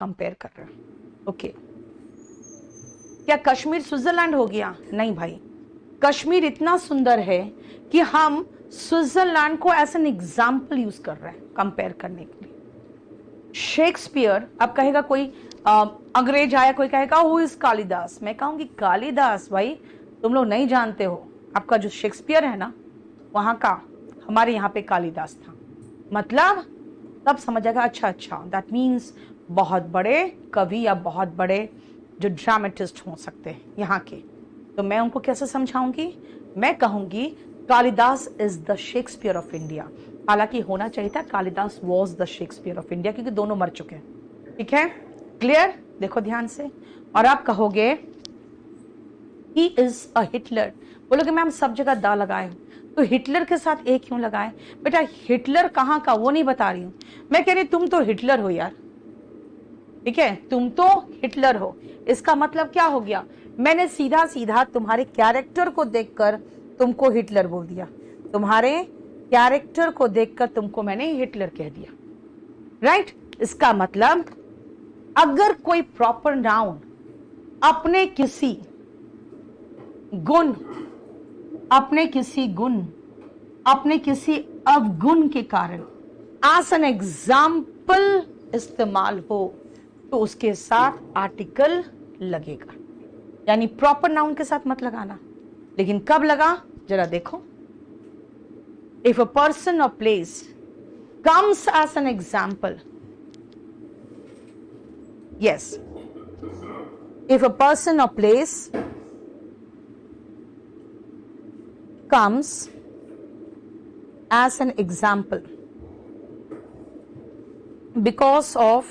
Compare कर रहे हैं। ओके, क्या कश्मीर स्विट्जरलैंड हो गया? नहीं भाई, कश्मीर इतना सुंदर है कि हम स्विट्जरलैंड को एज एन एग्जाम्पल यूज कर रहे हैं कंपेयर करने के लिए। शेक्सपियर, अब कहेगा कोई अंग्रेज आया, कोई कहेगा हु इज कालिदास, मैं कहूंगी कालिदास भाई तुम लोग नहीं जानते हो, आपका जो शेक्सपियर है ना वहां का, हमारे यहाँ पे कालिदास था। मतलब तब समझेगा अच्छा दैट मीन्स बहुत बड़े कवि या बहुत बड़े जो ड्रामेटिस्ट हो सकते हैं यहाँ के। तो मैं उनको कैसे समझाऊंगी? मैं कहूंगी Kalidas is the Shakespeare of India. हालांकि होना चाहिए था Kalidas was the Shakespeare of India, क्योंकि दोनों मर चुके हैं। ठीक है, क्लियर? देखो ध्यान से। और आप कहोगे ही इज अ हिटलर, बोलोगे मैम सब जगह दा लगाए हो, तो हिटलर के साथ ए क्यों लगाए? बेटा हिटलर कहाँ का वो नहीं बता रही हूं, मैं कह रही तुम तो हिटलर हो यार। ठीक है, तुम तो हिटलर हो, इसका मतलब क्या हो गया? मैंने सीधा सीधा तुम्हारे कैरेक्टर को देखकर तुमको हिटलर बोल दिया, तुम्हारे कैरेक्टर को देखकर तुमको मैंने हिटलर कह दिया, राइट? इसका मतलब अगर कोई प्रॉपर नाउन अपने किसी गुण, अपने किसी अवगुण के कारण एज एन एग्जाम्पल इस्तेमाल हो तो उसके साथ आर्टिकल लगेगा। यानी प्रॉपर नाउन के साथ मत लगाना, लेकिन कब लगा जरा देखो। If a person or place comes as an example, yes, if a person or place comes as an example because of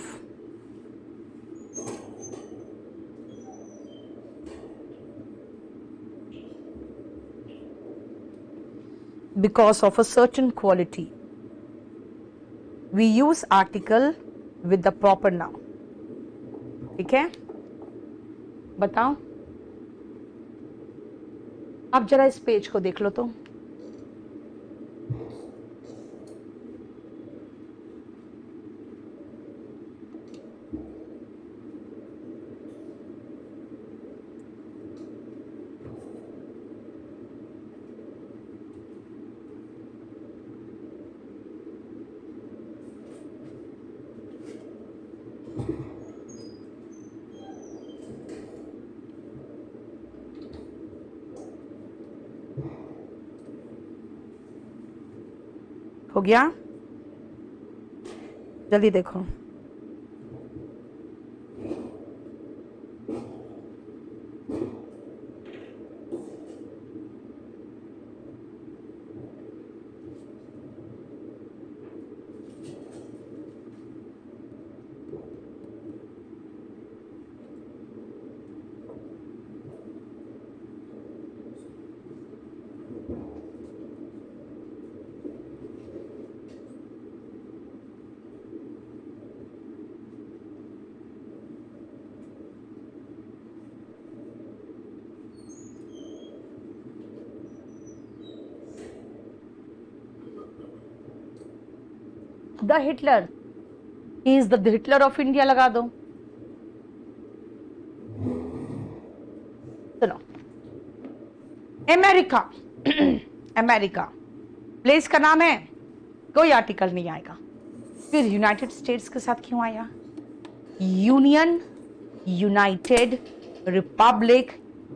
a certain quality, we use article with the proper noun. ठीक है, बताओ आप जरा इस page को देख लो तो। हो गया? जल्दी देखो। The Hitler, he is the Hitler of India लगा दो। सुनो, अमेरिका अमेरिका प्लेस का नाम है, कोई आर्टिकल नहीं आएगा। फिर यूनाइटेड स्टेट्स के साथ क्यों आया? यूनियन, यूनाइटेड, रिपब्लिक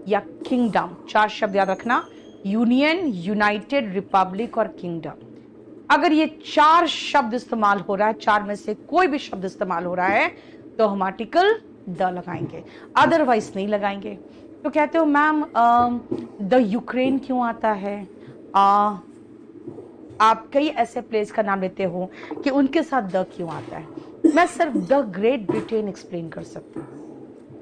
या किंगडम, चार शब्द याद रखना, यूनियन, यूनाइटेड, रिपब्लिक और किंगडम। अगर ये चार शब्द इस्तेमाल हो रहा है, चार में से कोई भी शब्द इस्तेमाल हो रहा है तो हम आर्टिकल द लगाएंगे, अदरवाइज नहीं लगाएंगे। तो कहते हो मैम द यूक्रेन क्यों आता है? आप कई ऐसे प्लेस का नाम लेते हो कि उनके साथ द क्यों आता है? मैं सिर्फ द ग्रेट ब्रिटेन एक्सप्लेन कर सकती हूँ,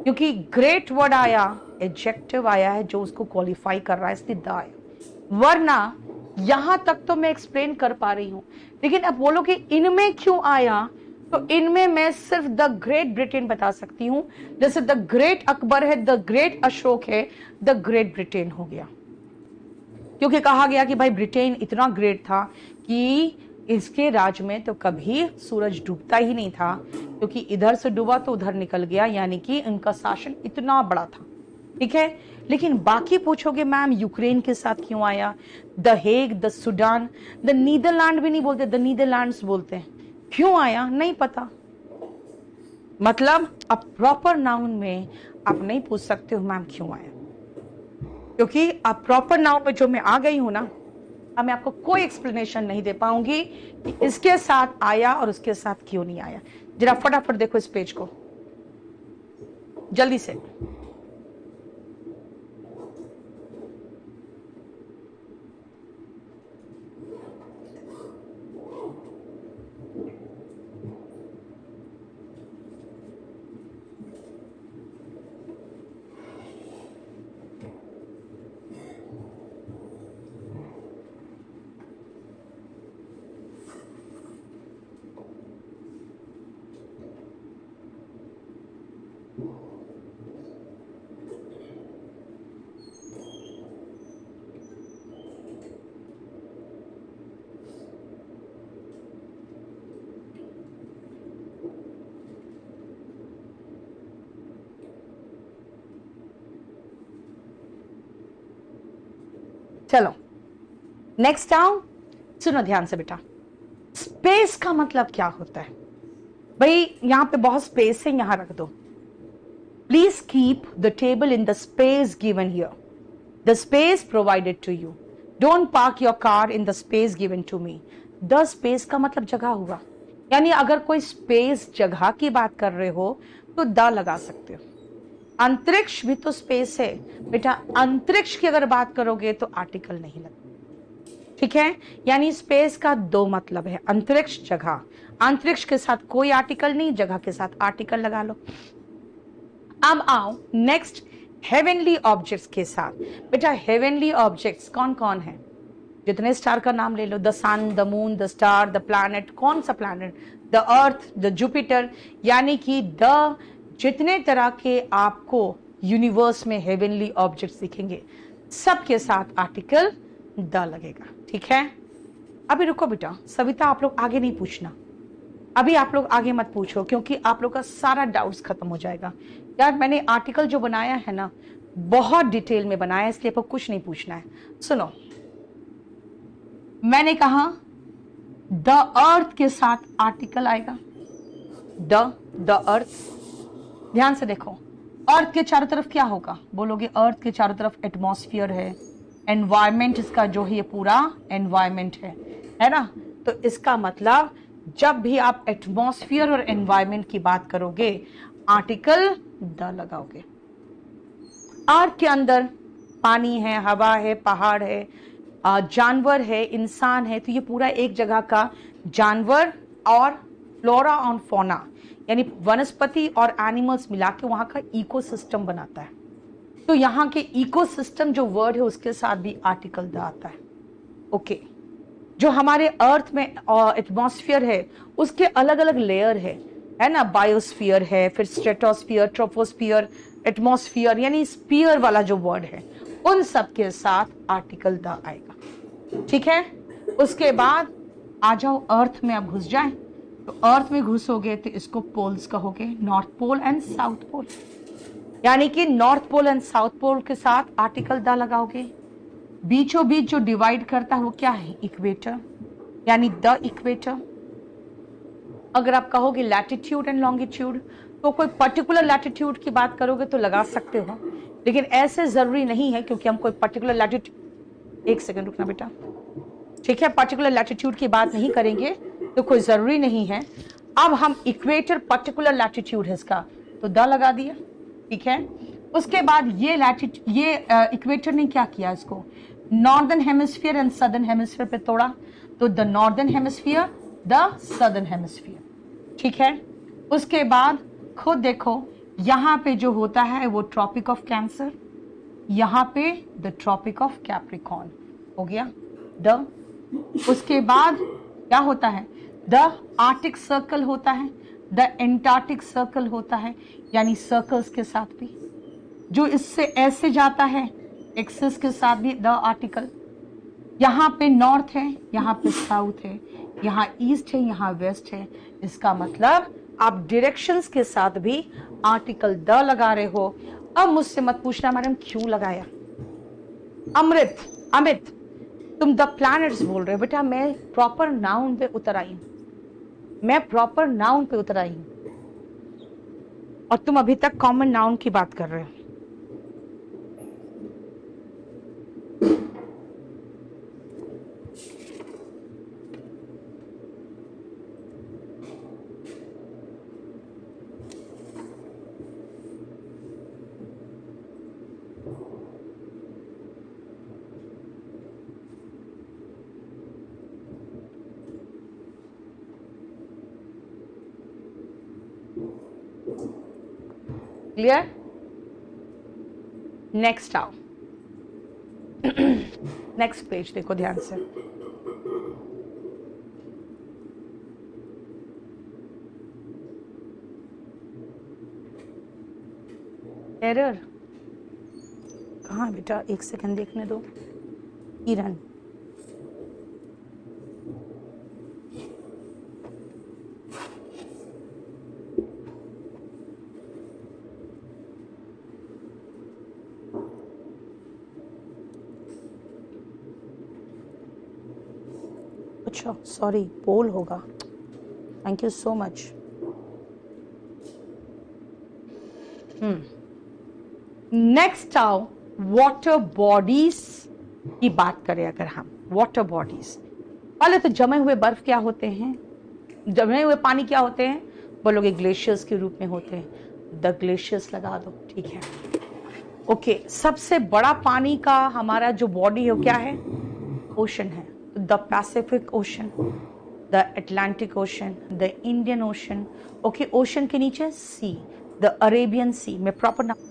क्योंकि ग्रेट वर्ड आया, एडजेक्टिव आया है जो उसको क्वालिफाई कर रहा है, इसलिए द आया। वरना यहां तक तो मैं एक्सप्लेन कर पा रही हूं, लेकिन अब बोलो कि इनमें क्यों आया, तो इनमें मैं सिर्फ द ग्रेट ब्रिटेन बता सकती हूं। जैसे द ग्रेट अकबर है, द ग्रेट अशोक है, द ग्रेट ब्रिटेन हो गया, क्योंकि कहा गया कि भाई ब्रिटेन इतना ग्रेट था कि इसके राज में तो कभी सूरज डूबता ही नहीं था, क्योंकि इधर से डूबा तो उधर निकल गया, यानी कि इनका शासन इतना बड़ा था। ठीक है, लेकिन बाकी पूछोगे मैम यूक्रेन के साथ क्यों आया, the Hague, the Sudan, the Netherlands भी नहीं बोलते, द नीदरलैंड्स बोलते हैं, क्यों आया नहीं पता। मतलब अब प्रॉपर नाउन में आप नहीं पूछ सकते हो मैम क्यों आया, क्योंकि अब प्रॉपर नाउन में जो मैं आ गई हूं ना, अब मैं आपको कोई एक्सप्लेनेशन नहीं दे पाऊंगी कि इसके साथ आया और उसके साथ क्यों नहीं आया। जरा फटाफट देखो इस पेज को जल्दी से। चलो नेक्स्ट आओ, सुनो ध्यान से बेटा। स्पेस का मतलब क्या होता है भाई, यहां पे बहुत स्पेस है, यहां रख दो। Please keep the table in the space given here, the space provided to you, don't park your car in the space given to me. The space का मतलब जगह हुआ, यानी अगर कोई स्पेस जगह की बात कर रहे हो तो द लगा सकते हो। अंतरिक्ष भी तो स्पेस है बेटा, अंतरिक्ष की अगर बात करोगे तो आर्टिकल नहीं लगता। ठीक है, यानी स्पेस का दो मतलब है, अंतरिक्ष, जगह। अंतरिक्ष के साथ कोई आर्टिकल नहीं, जगह के साथ आर्टिकल लगा लो। अब आओ नेक्स्ट, हेवनली ऑब्जेक्ट्स के साथ। बेटा हेवनली ऑब्जेक्ट्स कौन कौन है, जितने स्टार का नाम ले लो, the sun, the moon, the star, the planet. कौन सा planet, the earth, the Jupiter, यानी कि द जितने तरह के आपको यूनिवर्स में हेवनली ऑब्जेक्ट्स दिखेंगे सबके साथ आर्टिकल द लगेगा। ठीक है, अभी रुको बेटा, सविता आप लोग आगे नहीं पूछना, अभी आप लोग आगे मत पूछो, क्योंकि आप लोग का सारा डाउट्स खत्म हो जाएगा। यार मैंने आर्टिकल जो बनाया है ना बहुत डिटेल में बनाया है, इसलिए आपको कुछ नहीं पूछना है। सुनो, मैंने कहा द अर्थ के साथ आर्टिकल आएगा, द अर्थ। ध्यान से देखो, अर्थ के चारों तरफ क्या होगा, बोलोगे अर्थ के चारों तरफ एटमॉस्फेयर है, एनवायरमेंट इसका जो है ये पूरा एनवायरमेंट है ना। तो इसका मतलब जब भी आप एटमॉस्फेयर और एनवायरमेंट की बात करोगे आर्टिकल द लगाओगे। अर्थ के अंदर पानी है, हवा है, पहाड़ है, जानवर है, इंसान है, तो ये पूरा एक जगह का जानवर और फ्लोरा और फौना, यानी वनस्पति और एनिमल्स मिला के वहां का इकोसिस्टम बनाता है। तो यहाँ के इकोसिस्टम जो वर्ड है उसके साथ भी आर्टिकल द आता है। ओके, जो हमारे अर्थ में एटमॉस्फेयर है उसके अलग अलग लेयर है ना, बायोस्फीयर है, फिर स्ट्रेटोस्फीयर, ट्रोपोस्फीयर, एटमॉस्फेयर, यानी स्फीयर वाला जो वर्ड है उन सब के साथ आर्टिकल द आएगा। ठीक है, उसके बाद आ जाओ अर्थ में, अब घुस जाए तो अर्थ में घुसोगे तो इसको पोल्स कहोगे, north pole and south pole, यानी कि north pole and south pole के साथ आर्टिकल द लगाओगे। बीचों बीच जो डिवाइड करता है वो क्या है, इक्वेटर, यानी द इक्वेटर। अगर आप कहोगे लैटिट्यूड एंड लॉन्गिट्यूड तो कोई पर्टिकुलर लैटिट्यूड की बात करोगे तो लगा सकते हो, लेकिन ऐसे जरूरी नहीं है, क्योंकि हम कोई पर्टिकुलर लैटिट्यूड, एक सेकंड रुकना बेटा, ठीक है, पर्टिकुलर लैटिट्यूड की बात नहीं करेंगे तो कोई जरूरी नहीं है। अब हम इक्वेटर पर्टिकुलर लैटिट्यूड है इसका, तो द लगा दिया। ठीक है, उसके बाद ये इक्वेटर ने क्या किया, इसको northern hemisphere and southern hemisphere पे तोड़ा, तो the northern hemisphere, the southern hemisphere. ठीक है, उसके बाद खुद देखो यहाँ पे जो होता है वो ट्रॉपिक ऑफ कैंसर, यहाँ पे द ट्रॉपिक ऑफ कैप्रिकॉर्न हो गया द। उसके बाद क्या होता है, द आर्टिक सर्कल होता है, द एंटार्क्टिक सर्कल होता है, यानी सर्कल्स के साथ भी जो इससे ऐसे जाता है एक्सिस के साथ भी द आर्टिकल। यहाँ पे नॉर्थ है, यहाँ पे साउथ है, यहाँ ईस्ट है, यहाँ वेस्ट है। इसका मतलब आप डायरेक्शंस के साथ भी आर्टिकल द लगा रहे हो। अब मुझसे मत पूछना मैडम क्यों लगाया। अमित तुम द प्लैनेट्स बोल रहे हो। बेटा मैं प्रॉपर नाउन पे उतर आई हूं, और तुम अभी तक कॉमन नाउन की बात कर रहे हो। क्लियर? नेक्स्ट आओ। नेक्स्ट पेज देखो ध्यान से। एरर कहाँ बेटा, एक सेकंड देखने दो। किरण अच्छा सॉरी, पोल होगा। Thank you so much. Next आओ, वाटर बॉडीज की बात करें अगर हम। वाटर बॉडीज पहले तो जमे हुए बर्फ क्या होते हैं, जमे हुए पानी क्या होते हैं, बोलोगे ग्लेशियर्स के रूप में होते हैं। द ग्लेशियर्स लगा दो, ठीक है। ओके, सबसे बड़ा पानी का हमारा जो बॉडी है वो क्या है, ओशन है। The Pacific ocean, the Atlantic ocean, the Indian ocean. Okay, ocean के नीचे सी, द अरेबियन सी। मैं प्रॉपर नाम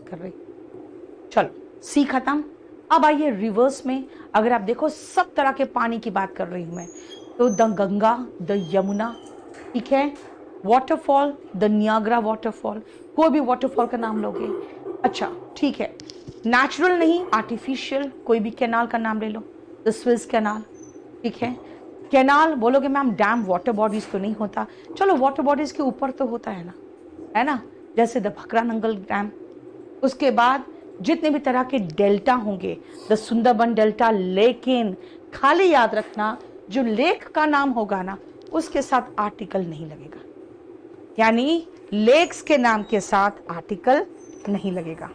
कर रही। चलो सी खत्म। अब आइए रिवर्स में। अगर आप देखो सब तरह के पानी की बात कर रही हूं मैं, तो द गंगा, द यमुना, ठीक है, वाटरफॉल, द नियाग्रा वाटरफॉल। कोई भी वाटरफॉल का नाम लोगे, अच्छा ठीक है। नेचुरल नहीं, आर्टिफिशियल कोई भी कैनाल का नाम ले लो, द स्विस कैनाल, ठीक है। कैनाल बोलोगे मैम डैम वाटर बॉडीज तो नहीं होता, चलो वाटर बॉडीज के ऊपर तो होता है ना, जैसे द भखरा नंगल डैम। उसके बाद जितने भी तरह के डेल्टा होंगे, द सुंदरबन डेल्टा। लेकिन खाली याद रखना, जो लेक का नाम होगा ना, उसके साथ आर्टिकल नहीं लगेगा, यानी लेक्स के नाम के साथ आर्टिकल नहीं लगेगा,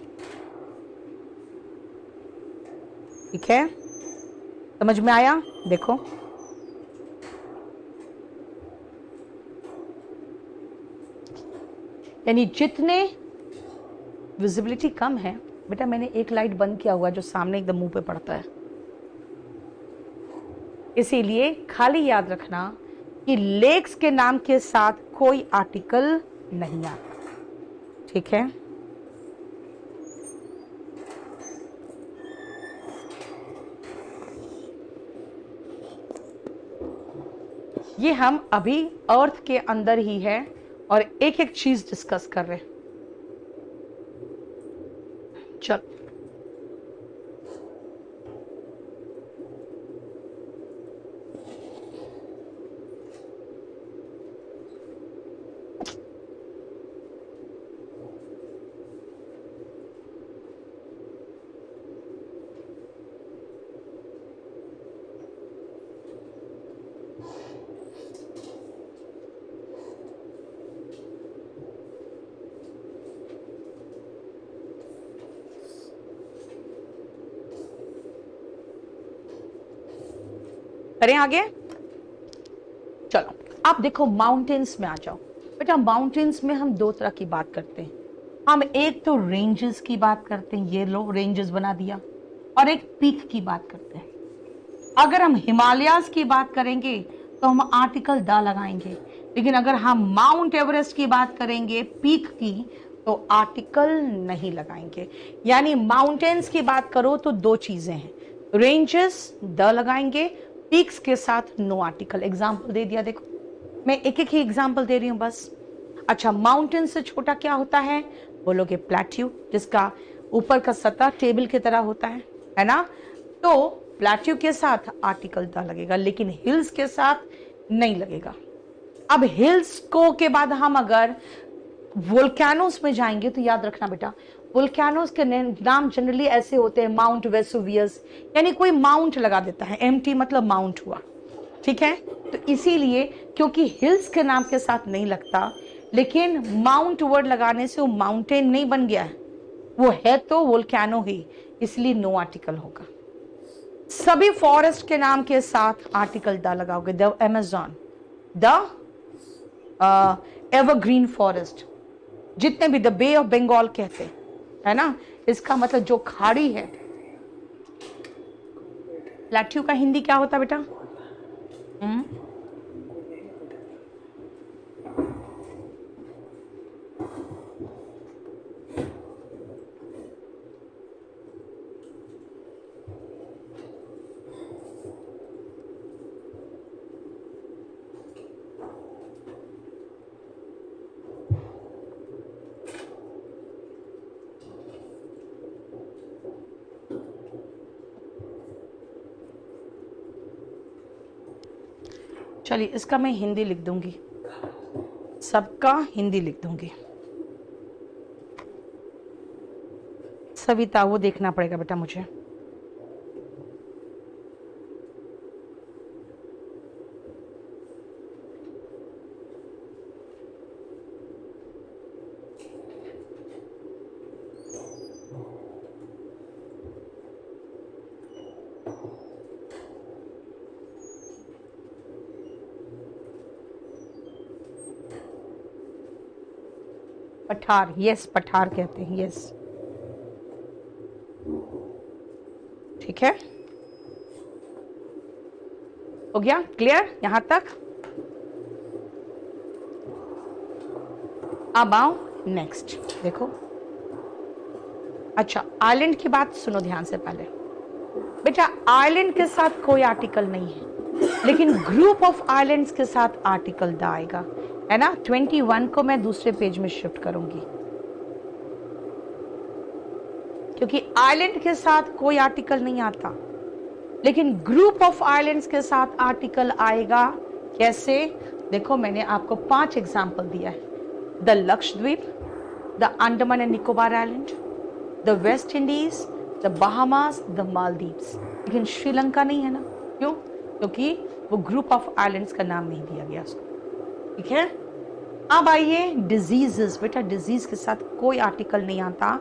ठीक है। समझ में आया? देखो यानी जितने विजिबिलिटी कम है, बेटा मैंने एक लाइट बंद किया हुआ जो सामने एकदम मुंह पे पड़ता है, इसीलिए खाली याद रखना कि लेक्स के नाम के साथ कोई आर्टिकल नहीं आता, ठीक है। ये हम अभी अर्थ के अंदर ही है और एक एक चीज डिस्कस कर रहे हैं। चल करें आगे। चलो आप देखो माउंटेन्स में आ जाओ बेटा। माउंटेन्स में हम दो तरह की बात करते हैं। हम एक तो रेंजेस की बात करते हैं, ये लो रेंजेस बना दिया, और एक पीक की बात करते हैं। अगर हम हिमालयाज की बात करेंगे तो हम आर्टिकल द लगाएंगे, लेकिन अगर हम माउंट एवरेस्ट की बात करेंगे पीक की तो आर्टिकल नहीं लगाएंगे। यानी माउंटेन्स की बात करो तो दो चीजें हैं, रेंजेस द लगाएंगे, पीक्स के साथ नो आर्टिकल। एग्जाम्पल दे दिया, देखो मैं एक एक ही एग्जाम्पल दे रही हूं बस। अच्छा, माउंटेन से छोटा क्या होता है बोलोगे? प्लेट्यू, जिसका ऊपर का सतह टेबल की तरह होता है ना। तो प्लेट्यू के साथ आर्टिकल द लगेगा, लेकिन हिल्स के साथ नहीं लगेगा। अब हिल्स को के बाद हम अगर वोल्केनोस में जाएंगे तो याद रखना बेटा, वोल्केनोस के नाम जनरली ऐसे होते हैं, माउंट वेसुवियस, यानी कोई माउंट लगा देता है, एमटी मतलब माउंट हुआ, ठीक है। तो इसीलिए क्योंकि हिल्स के नाम के साथ नहीं लगता, लेकिन माउंट वर्ड लगाने से वो माउंटेन नहीं बन गया है, वो है तो वोल्केनो ही, इसलिए नो आर्टिकल होगा। सभी फॉरेस्ट के नाम के साथ आर्टिकल द लगाओगे, the Amazon, the evergreen forest, जितने भी, द बे ऑफ बंगाल कहते हैं, है ना, इसका मतलब जो खाड़ी है। प्लेट्यू का हिंदी क्या होता बेटा? चलिए इसका मैं हिंदी लिख दूंगी, सबका हिंदी लिख दूंगी। सविता, वो देखना पड़ेगा बेटा मुझे। पठार, यस पठार कहते हैं, यस, ठीक है। हो गया क्लियर यहां तक? अब आओ नेक्स्ट, देखो। अच्छा, आइलैंड की बात सुनो ध्यान से पहले बेटा। आइलैंड के साथ कोई आर्टिकल नहीं है, लेकिन ग्रुप ऑफ आइलैंड्स के साथ आर्टिकल द आएगा, है ना। 21 को मैं दूसरे पेज में शिफ्ट करूंगी, क्योंकि आइलैंड के साथ कोई आर्टिकल नहीं आता, लेकिन ग्रुप ऑफ आइलैंड्स के साथ आर्टिकल आएगा। कैसे? देखो मैंने आपको 5 एग्जाम्पल दिया है, the Lakshadweep, the Andaman and Nicobar island, the West Indies, the Bahamas, the Maldives, लेकिन श्रीलंका नहीं है ना। क्यों? क्योंकि वो ग्रुप ऑफ आइलैंड्स का नाम नहीं दिया गया उसको, ठीक है। अब आइए डिजीजेस बेटा। डिजीज के साथ कोई आर्टिकल नहीं आता,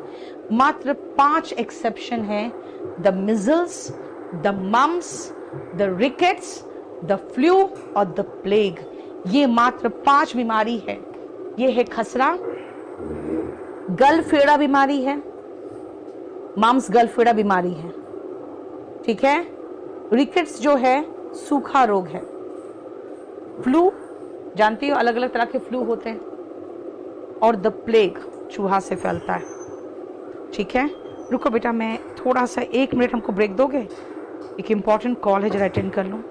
मात्र 5 एक्सेप्शन है, the measles, the mumps, the rickets, the flu और द प्लेग। ये मात्र 5 बीमारी है। ये है खसरा, गलफेड़ा बीमारी है, मम्स गलफेड़ा बीमारी है, ठीक है। रिकेट्स जो है सूखा रोग है। फ्लू जानती हो, अलग अलग तरह के फ्लू होते हैं। और द प्लेग चूहा से फैलता है। ठीक है, रुको बेटा, मैं थोड़ा सा 1 मिनट हमको ब्रेक दोगे? एक इंपॉर्टेंट कॉल है, जरा अटेंड कर लूं।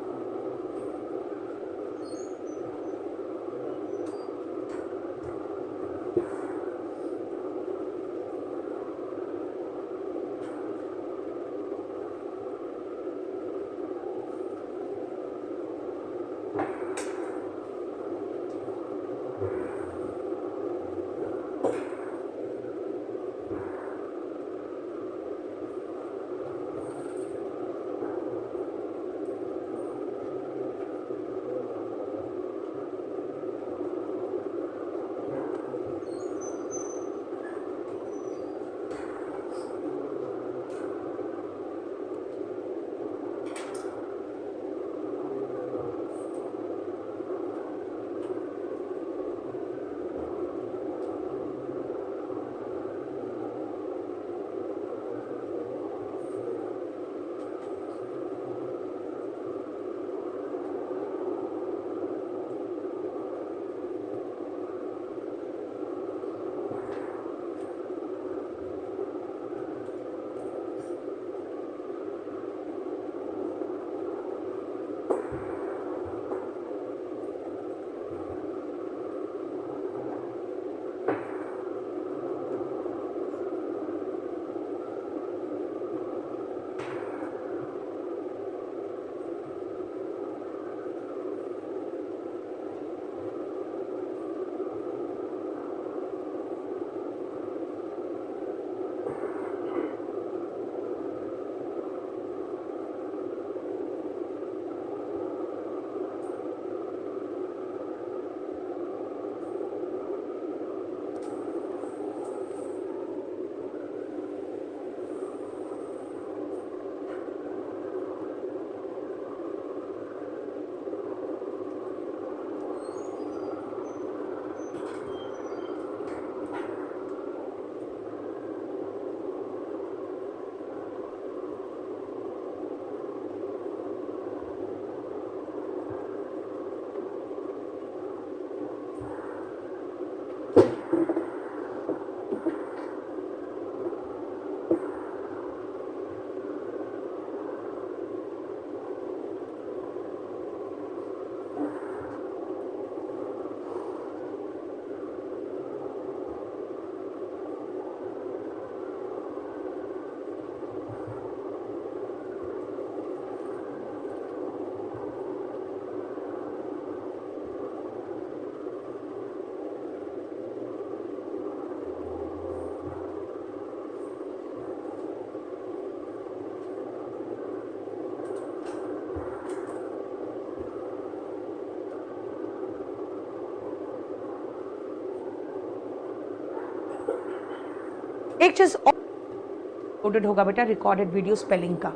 एक चीज अपलोडेड होगा बेटा, रिकॉर्डेड वीडियो स्पेलिंग का,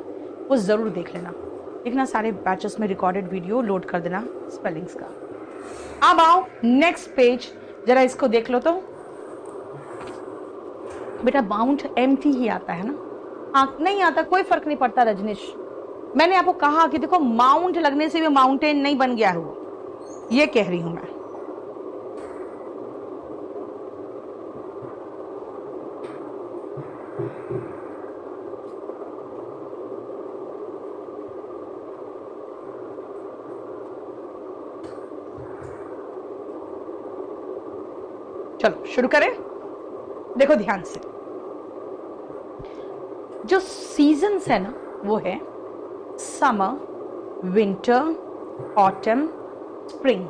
वो जरूर देख लेना। देखना सारे बैचेस में रिकॉर्डेड वीडियो लोड कर देना स्पेलिंग्स का। अब आओ नेक्स्ट पेज, जरा इसको देख लो तो बेटा, माउंट एम्प्टी ही आता है ना? हाँ, नहीं आता कोई फर्क नहीं पड़ता रजनीश। मैंने आपको कहा कि देखो, माउंट लगने से भी माउंटेन नहीं बन गया है वो, ये कह रही हूं मैं। चलो शुरू करें। देखो ध्यान से, जो सीजन्स है ना वो है summer, winter, autumn, spring.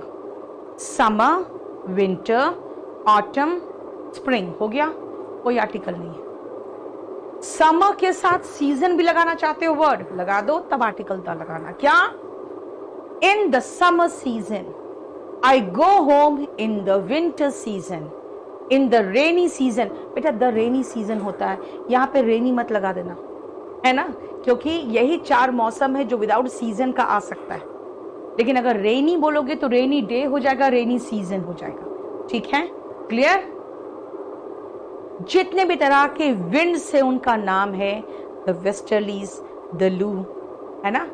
Summer, winter, autumn, spring हो गया, कोई आर्टिकल नहीं है। समर के साथ सीजन भी लगाना चाहते हो वर्ड, लगा दो, तब आर्टिकल तो लगाना। क्या? In the summer season, I go home in the winter season, in the rainy season. बेटा द रेनी सीजन होता है, यहां पे रेनी मत लगा देना, है ना, क्योंकि यही 4 मौसम है जो विदाउट सीजन का आ सकता है। लेकिन अगर रेनी बोलोगे तो रेनी डे हो जाएगा, रेनी सीजन हो जाएगा। ठीक है, क्लियर? जितने भी तरह के विंड से उनका नाम है द वेस्टर्लीज, द लू, है ना,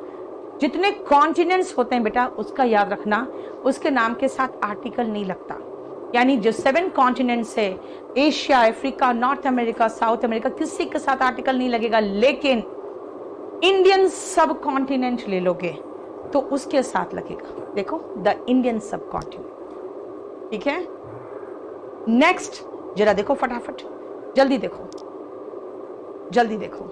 जितने कॉन्टिनेंट्स होते हैं बेटा उसका याद रखना, उसके नाम के साथ आर्टिकल नहीं लगता। यानी जो 7 कॉन्टिनेंट्स है, Asia, Africa, north America, south America, किसी के साथ आर्टिकल नहीं लगेगा। लेकिन इंडियन सब कॉन्टिनेंट ले लोगे तो उसके साथ लगेगा। देखो, द इंडियन सब कॉन्टिनेंट। ठीक है, नेक्स्ट जरा देखो फटाफट, जल्दी देखो, जल्दी देखो।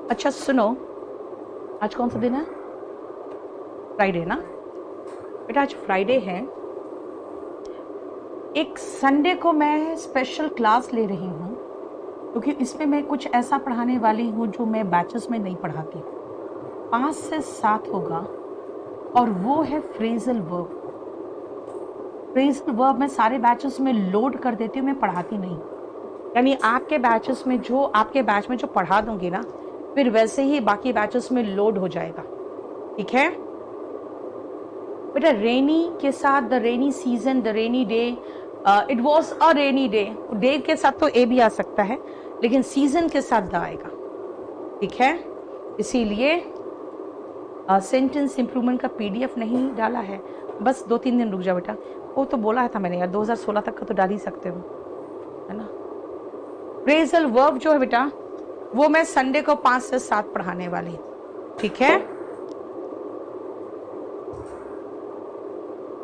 अच्छा सुनो, आज कौन सा दिन है? फ्राइडे ना बेटा, आज फ्राइडे है। एक संडे को मैं स्पेशल क्लास ले रही हूँ, क्योंकि इसमें मैं कुछ ऐसा पढ़ाने वाली हूँ जो मैं बैचेस में नहीं पढ़ाती। 5 से 7 होगा, और वो है फ्रेजल वर्ब। फ्रेजल वर्ब मैं सारे बैचेस में लोड कर देती हूँ, मैं पढ़ाती नहीं। यानी आपके बैचेस में जो, आपके बैच में जो पढ़ा दूंगी ना, फिर वैसे ही बाकी बैचेस में लोड हो जाएगा। ठीक है बेटा, रेनी के साथ the rainy season, the rainy day, it was a rainy day. Day के साथ तो ए भी आ सकता है, लेकिन सीजन के साथ द आएगा। ठीक है, इसीलिए सेंटेंस इंप्रूवमेंट का पीडीएफ नहीं डाला है। बस 2-3 दिन रुक जाओ बेटा, वो तो बोला था मैंने यार, 2016 तक का तो डाल ही सकते हो, है ना। फ्रेजल वर्ब जो है बेटा, वो मैं संडे को 5 से 7 पढ़ाने वाली। ठीक है,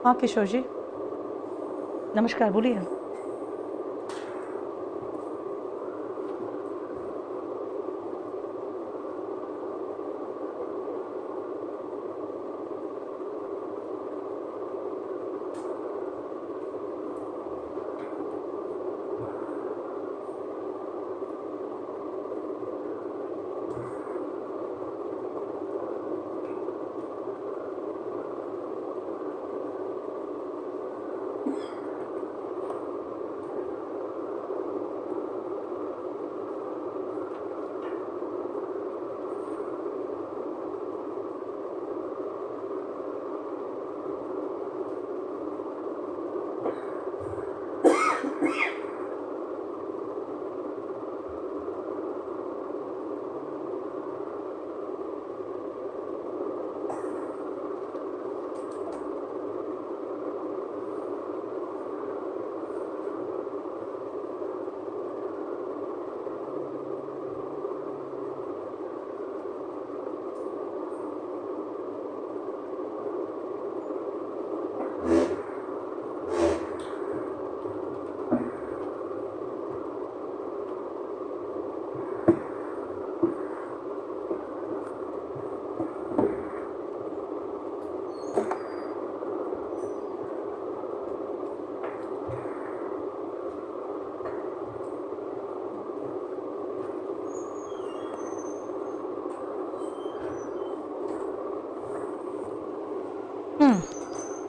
हाँ किशोर जी नमस्कार, बोलिए।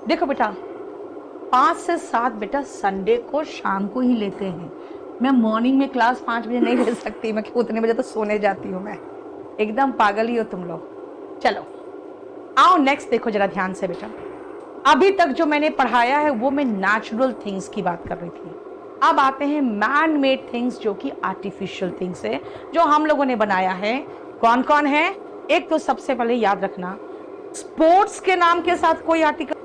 देखो बेटा, 5 से 7 बेटा संडे को शाम को ही लेते हैं। मैं मॉर्निंग में क्लास 5 बजे नहीं ले सकती, मैं उतने बजे तो सोने जाती हूँ। मैं एकदम पागल ही हो तुम लोग। चलो आओ नेक्स्ट देखो जरा ध्यान से बेटा। अभी तक जो मैंने पढ़ाया है वो मैं नेचुरल थिंग्स की बात कर रही थी। अब आते हैं मैन मेड थिंग्स, जो कि आर्टिफिशियल थिंग्स है, जो हम लोगों ने बनाया है। कौन कौन है? एक तो सबसे पहले याद रखना, स्पोर्ट्स के नाम के साथ कोई आर्टिकल